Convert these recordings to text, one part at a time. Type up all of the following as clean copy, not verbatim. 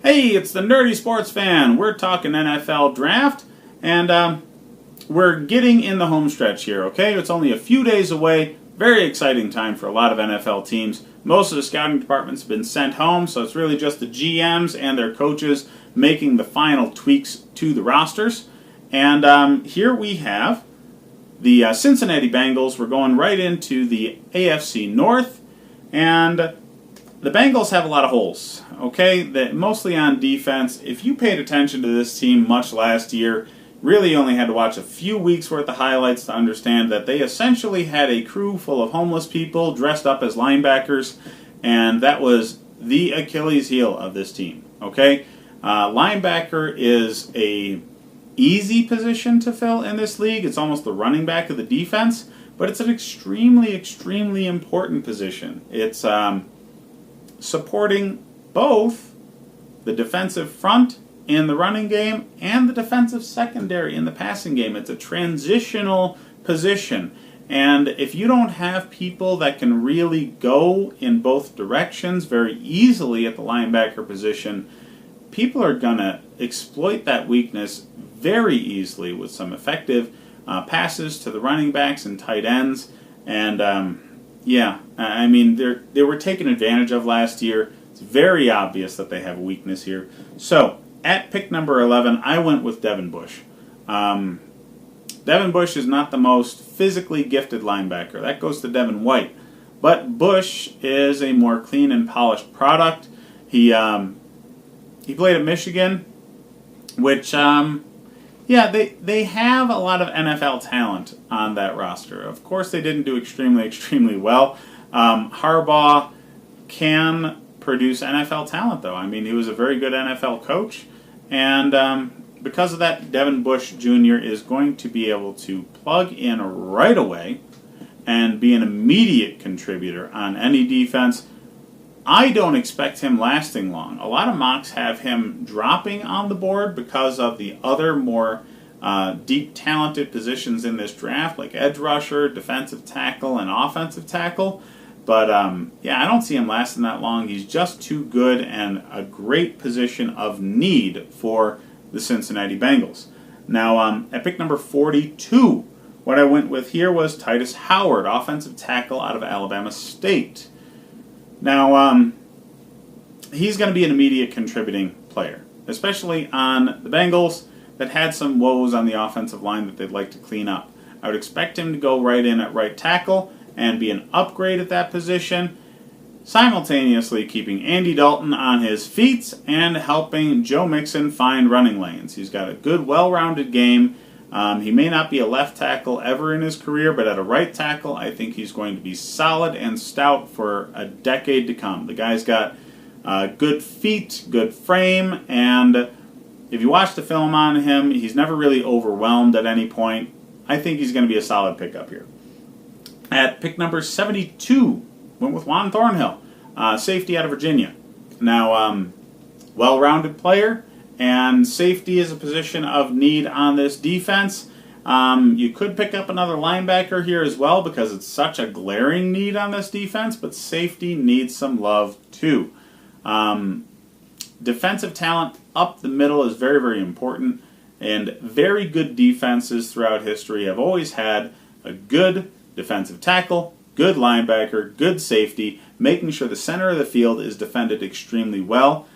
Hey, it's the Nerdy Sports Fan. We're talking NFL Draft, and we're getting in the home stretch here, okay? It's only a few days away. Very exciting time for a lot of NFL teams. Most of the scouting departments have been sent home, so it's really just the GMs and their coaches making the final tweaks to the rosters. And here we have the Cincinnati Bengals. We're going right into the AFC North, and the Bengals have a lot of holes, okay? That mostly on defense. If you paid attention to this team much last year, really only had to watch a few weeks worth of highlights to understand that they essentially had a crew full of homeless people dressed up as linebackers, and that was the Achilles heel of this team, okay? Linebacker is a easy position to fill in this league. It's almost the running back of the defense, but it's an extremely, extremely important position. It's supporting both the defensive front in the running game and the defensive secondary in the passing game. It's a transitional position. And if you don't have people that can really go in both directions very easily at the linebacker position, people are going to exploit that weakness very easily with some effective passes to the running backs and tight ends. And they were taken advantage of last year. It's very obvious that they have a weakness here. So, at pick number 11, I went with Devin Bush. Devin Bush is not the most physically gifted linebacker. That goes to Devin White. But Bush is a more clean and polished product. He played at Michigan, which, they have a lot of NFL talent on that roster. Of course, they didn't do extremely, extremely well. Harbaugh can produce NFL talent, though. I mean, he was a very good NFL coach. And because of that, Devin Bush Jr. is going to be able to plug in right away and be an immediate contributor on any defense. I don't expect him lasting long. A lot of mocks have him dropping on the board because of the other more deep, talented positions in this draft, like edge rusher, defensive tackle, and offensive tackle. But, I don't see him lasting that long. He's just too good and a great position of need for the Cincinnati Bengals. Now, at pick number 42, what I went with here was Titus Howard, offensive tackle out of Alabama State. Now, he's going to be an immediate contributing player, especially on the Bengals that had some woes on the offensive line that they'd like to clean up. I would expect him to go right in at right tackle and be an upgrade at that position, simultaneously keeping Andy Dalton on his feet and helping Joe Mixon find running lanes. He's got a good, well-rounded game. He may not be a left tackle ever in his career, but at a right tackle, I think he's going to be solid and stout for a decade to come. The guy's got good feet, good frame, and if you watch the film on him, he's never really overwhelmed at any point. I think he's going to be a solid pickup here. At pick number 72, went with Juan Thornhill, safety out of Virginia. Now, well-rounded player, and safety is a position of need on this defense. You could pick up another linebacker here as well because it's such a glaring need on this defense, but safety needs some love too. Defensive talent up the middle is very, very important, and very good defenses throughout history have always had a good defensive tackle, good linebacker, good safety, making sure the center of the field is defended extremely well.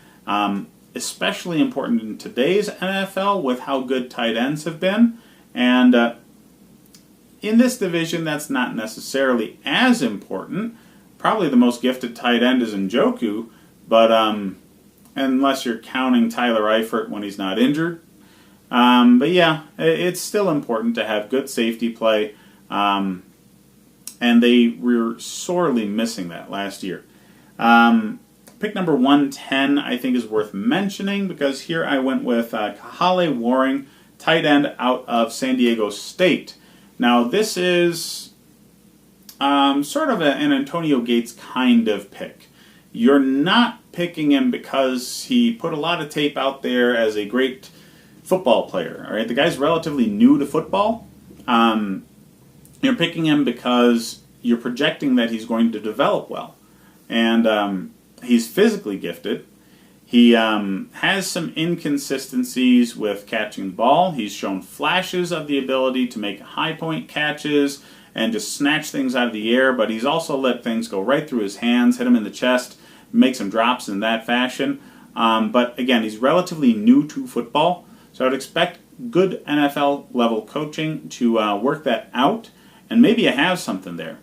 Especially important in today's NFL with how good tight ends have been. And in this division, that's not necessarily as important. Probably the most gifted tight end is Njoku, but unless you're counting Tyler Eifert when he's not injured. It's still important to have good safety play. And they were sorely missing that last year. Pick number 110, I think, is worth mentioning because here I went with Kahale Warring, tight end out of San Diego State. Now, this is sort of an Antonio Gates kind of pick. You're not picking him because he put a lot of tape out there as a great football player. All right, the guy's relatively new to football. You're picking him because you're projecting that he's going to develop well. And he's physically gifted. He has some inconsistencies with catching the ball. He's shown flashes of the ability to make high point catches and just snatch things out of the air, but he's also let things go right through his hands, hit him in the chest, make some drops in that fashion. But again, he's relatively new to football, so I would expect good NFL level coaching to work that out, and maybe you have something there.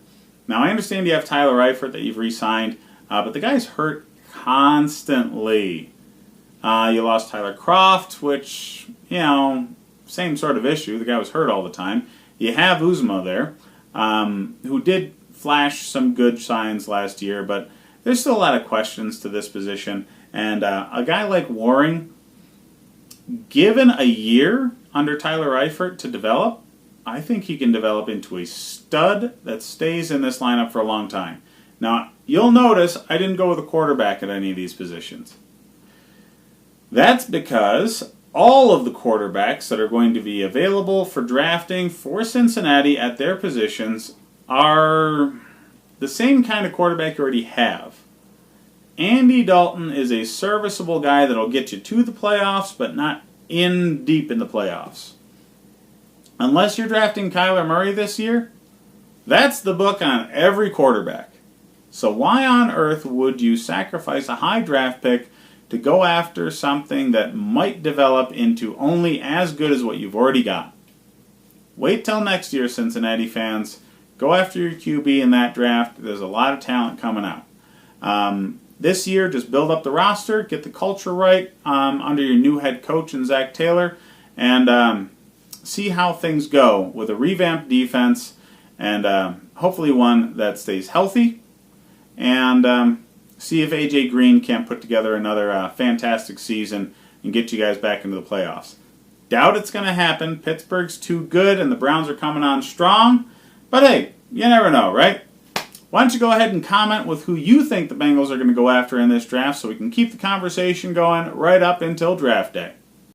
Now, I understand you have Tyler Eifert that you've re-signed, but the guy's hurt constantly. You lost Tyler Kroft, which, same sort of issue. The guy was hurt all the time. You have Uzma there, who did flash some good signs last year, but there's still a lot of questions to this position. And a guy like Waring, given a year under Tyler Eifert to develop, I think he can develop into a stud that stays in this lineup for a long time. Now, you'll notice I didn't go with a quarterback at any of these positions. That's because all of the quarterbacks that are going to be available for drafting for Cincinnati at their positions are the same kind of quarterback you already have. Andy Dalton is a serviceable guy that'll get you to the playoffs, but not in deep in the playoffs. Unless you're drafting Kyler Murray this year, that's the book on every quarterback. So why on earth would you sacrifice a high draft pick to go after something that might develop into only as good as what you've already got? Wait till next year, Cincinnati fans. Go after your QB in that draft. There's a lot of talent coming out. This year, just build up the roster, get the culture right under your new head coach in Zach Taylor, and see how things go with a revamped defense, and hopefully one that stays healthy, and see if A.J. Green can't put together another fantastic season and get you guys back into the playoffs. Doubt it's going to happen. Pittsburgh's too good, and the Browns are coming on strong, but hey, you never know, right? Why don't you go ahead and comment with who you think the Bengals are going to go after in this draft so we can keep the conversation going right up until draft day.